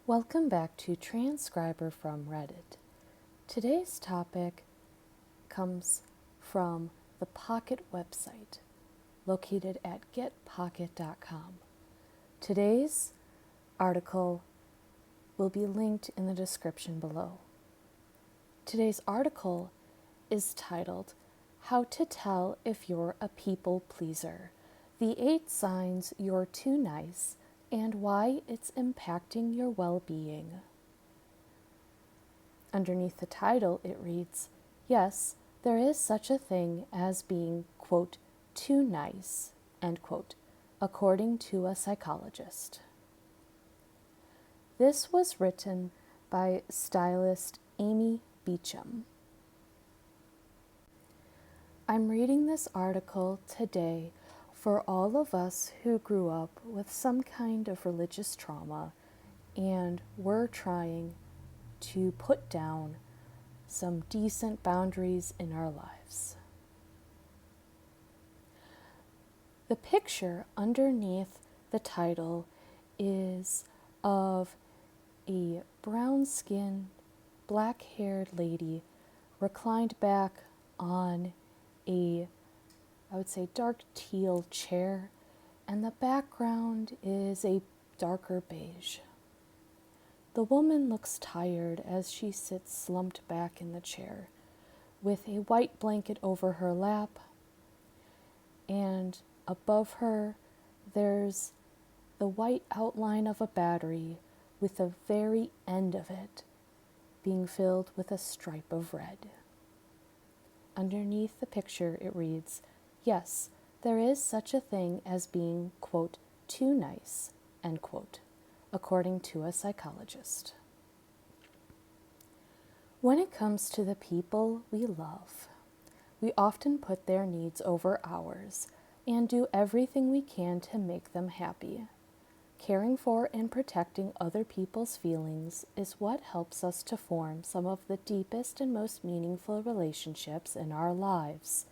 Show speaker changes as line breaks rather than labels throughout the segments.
Welcome back to Transcriber from Reddit. Today's topic comes from the Pocket website, located at getpocket.com. Today's article will be linked in the description below. Today's article is titled, How to Tell If You're a People Pleaser, the 8 Signs You're Too Nice and Why It's Impacting Your Well-Being. Underneath the title, it reads, Yes, there is such a thing as being, quote, too nice, end quote, according to a psychologist. This was written by stylist Amy Beecham. I'm reading this article today for all of us who grew up with some kind of religious trauma and were trying to put down some decent boundaries in our lives. The picture underneath the title is of a brown-skinned, black-haired lady reclined back on a, I would say, dark teal chair, and the background is a darker beige. The woman looks tired as she sits slumped back in the chair, with a white blanket over her lap, and above her there's the white outline of a battery with the very end of it being filled with a stripe of red. Underneath the picture it reads, Yes, there is such a thing as being, quote, too nice, end quote, according to a psychologist. When it comes to the people we love, we often put their needs over ours and do everything we can to make them happy. Caring for and protecting other people's feelings is what helps us to form some of the deepest and most meaningful relationships in our lives.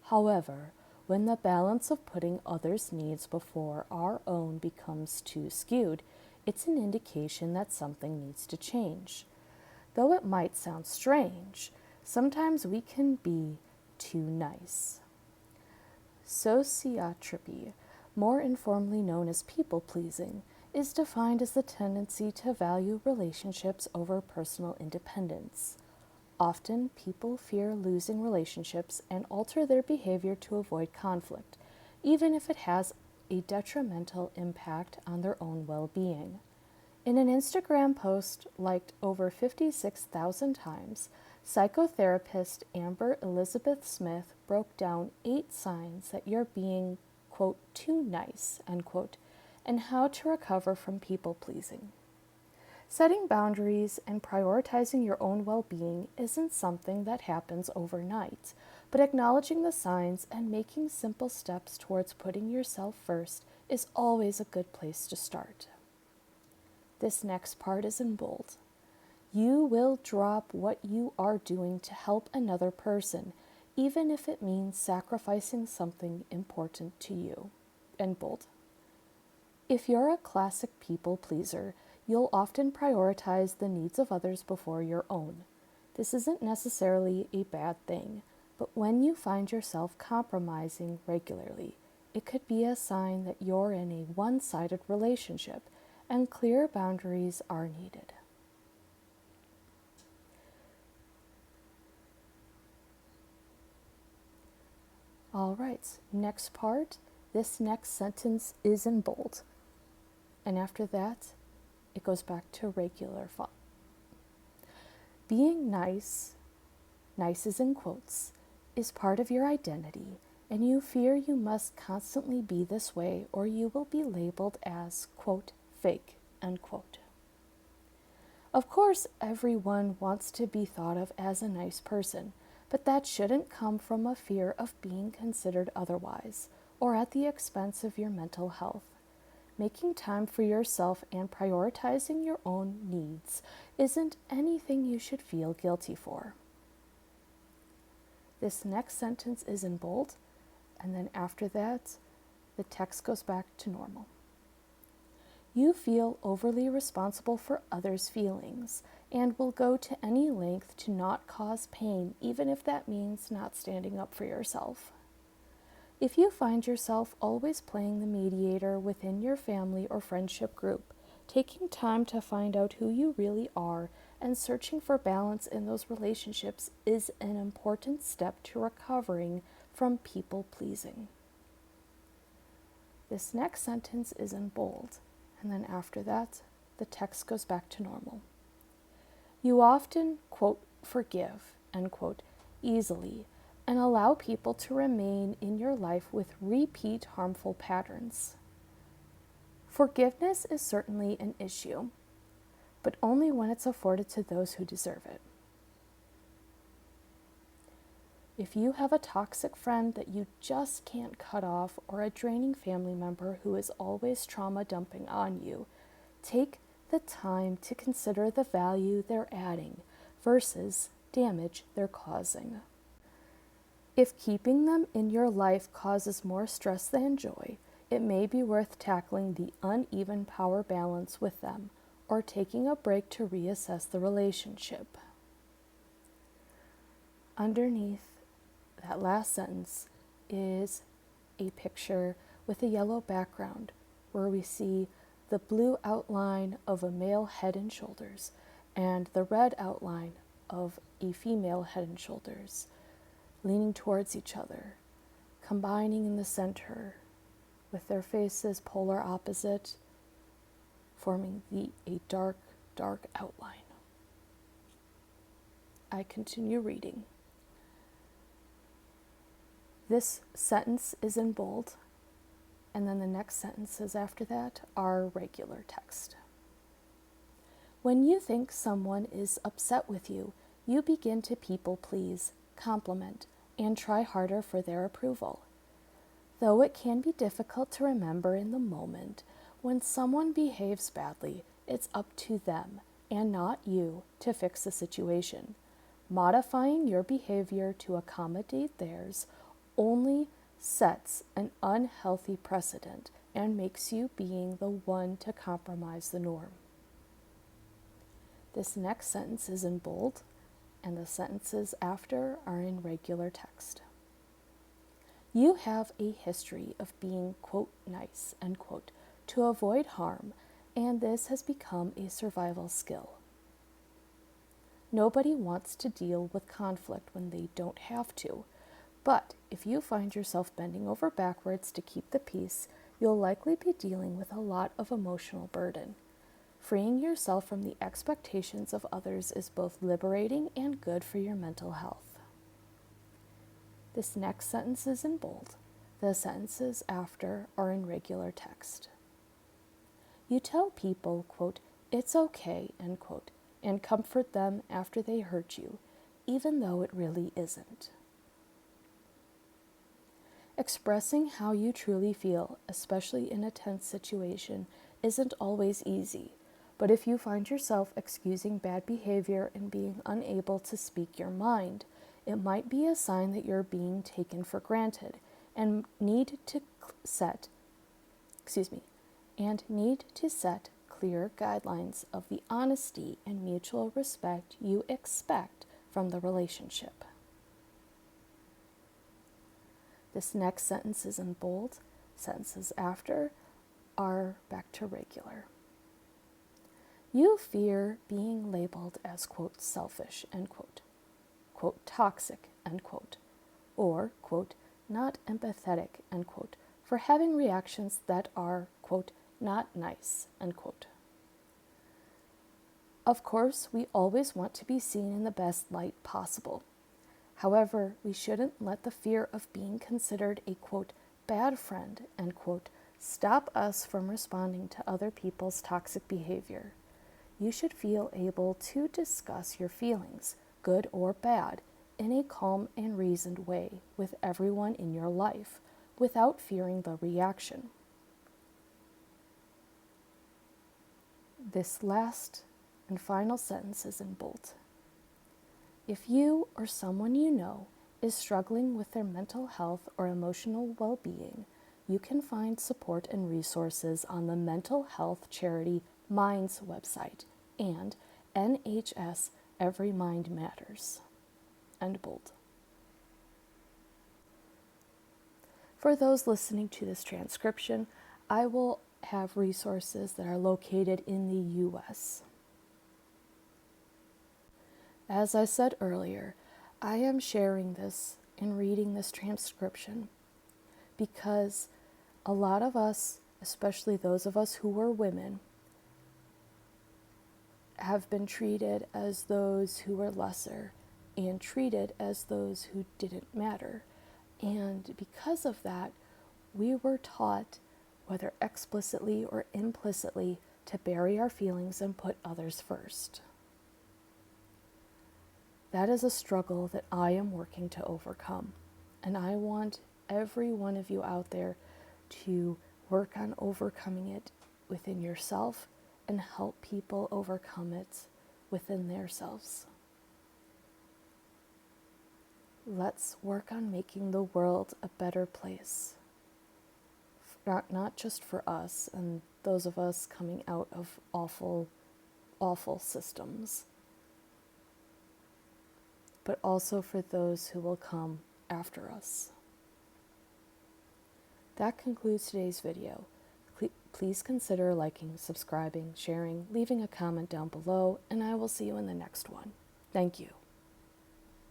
However, when the balance of putting others' needs before our own becomes too skewed, it's an indication that something needs to change. Though it might sound strange, sometimes we can be too nice. Sociotropy, more informally known as people-pleasing, is defined as the tendency to value relationships over personal independence. Often, people fear losing relationships and alter their behavior to avoid conflict, even if it has a detrimental impact on their own well-being. In an Instagram post liked over 56,000 times, psychotherapist Amber Elizabeth Smith broke down 8 signs that you're being, quote, too nice, end quote, and how to recover from people-pleasing. Setting boundaries and prioritizing your own well-being isn't something that happens overnight, but acknowledging the signs and making simple steps towards putting yourself first is always a good place to start. This next part is in bold. You will drop what you are doing to help another person, even if it means sacrificing something important to you. In bold. If you're a classic people pleaser, you'll often prioritize the needs of others before your own. This isn't necessarily a bad thing, but when you find yourself compromising regularly, it could be a sign that you're in a one-sided relationship and clear boundaries are needed. All right, next part. This next sentence is in bold. And after that, it goes back to regular font. Being nice is in quotes, is part of your identity, and you fear you must constantly be this way or you will be labeled as, quote, fake, end quote. Of course, everyone wants to be thought of as a nice person, but that shouldn't come from a fear of being considered otherwise, or at the expense of your mental health. Making time for yourself and prioritizing your own needs isn't anything you should feel guilty for. This next sentence is in bold, and then after that, the text goes back to normal. You feel overly responsible for others' feelings and will go to any length to not cause pain, even if that means not standing up for yourself. If you find yourself always playing the mediator within your family or friendship group, taking time to find out who you really are and searching for balance in those relationships is an important step to recovering from people pleasing. This next sentence is in bold, and then after that, the text goes back to normal. You often, quote, forgive, end quote, easily, and allow people to remain in your life with repeat harmful patterns. Forgiveness is certainly an issue, but only when it's afforded to those who deserve it. If you have a toxic friend that you just can't cut off or a draining family member who is always trauma dumping on you, take the time to consider the value they're adding versus damage they're causing. If keeping them in your life causes more stress than joy, it may be worth tackling the uneven power balance with them or taking a break to reassess the relationship. Underneath that last sentence is a picture with a yellow background where we see the blue outline of a male head and shoulders and the red outline of a female head and shoulders, leaning towards each other, combining in the center with their faces polar opposite, forming a dark, dark outline. I continue reading. This sentence is in bold, and then the next sentences after that are regular text. When you think someone is upset with you, you begin to people please, compliment, and try harder for their approval. Though it can be difficult to remember in the moment, when someone behaves badly, it's up to them and not you to fix the situation. Modifying your behavior to accommodate theirs only sets an unhealthy precedent and makes you being the one to compromise the norm. This next sentence is in bold, and the sentences after are in regular text. You have a history of being, quote, nice, end quote, to avoid harm, and this has become a survival skill. Nobody wants to deal with conflict when they don't have to, but if you find yourself bending over backwards to keep the peace, you'll likely be dealing with a lot of emotional burden. Freeing yourself from the expectations of others is both liberating and good for your mental health. This next sentence is in bold. The sentences after are in regular text. You tell people, quote, it's okay, end quote, and comfort them after they hurt you, even though it really isn't. Expressing how you truly feel, especially in a tense situation, isn't always easy, but if you find yourself excusing bad behavior and being unable to speak your mind, it might be a sign that you're being taken for granted and need to set clear guidelines of the honesty and mutual respect you expect from the relationship. This next sentence is in bold. Sentences after are back to regular. You fear being labeled as, quote, selfish, end quote, quote, toxic, end quote, or, quote, not empathetic, end quote, for having reactions that are, quote, not nice, end quote. Of course, we always want to be seen in the best light possible. However, we shouldn't let the fear of being considered a, quote, bad friend, end quote, stop us from responding to other people's toxic behavior. You should feel able to discuss your feelings, good or bad, in a calm and reasoned way with everyone in your life, without fearing the reaction. This last and final sentence is in bold. If you or someone you know is struggling with their mental health or emotional well-being, you can find support and resources on the mental health charity Minds website and NHS Every Mind Matters. And bold. For those listening to this transcription, I will have resources that are located in the US. As I said earlier, I am sharing this and reading this transcription because a lot of us, especially those of us who were women, have been treated as those who were lesser and treated as those who didn't matter. And because of that, we were taught, whether explicitly or implicitly, to bury our feelings and put others first. That is a struggle that I am working to overcome. And I want every one of you out there to work on overcoming it within yourself and help people overcome it within themselves. Let's work on making the world a better place. Not just for us and those of us coming out of awful, awful systems, but also for those who will come after us. That concludes today's video. Please consider liking, subscribing, sharing, leaving a comment down below, and I will see you in the next one. Thank you.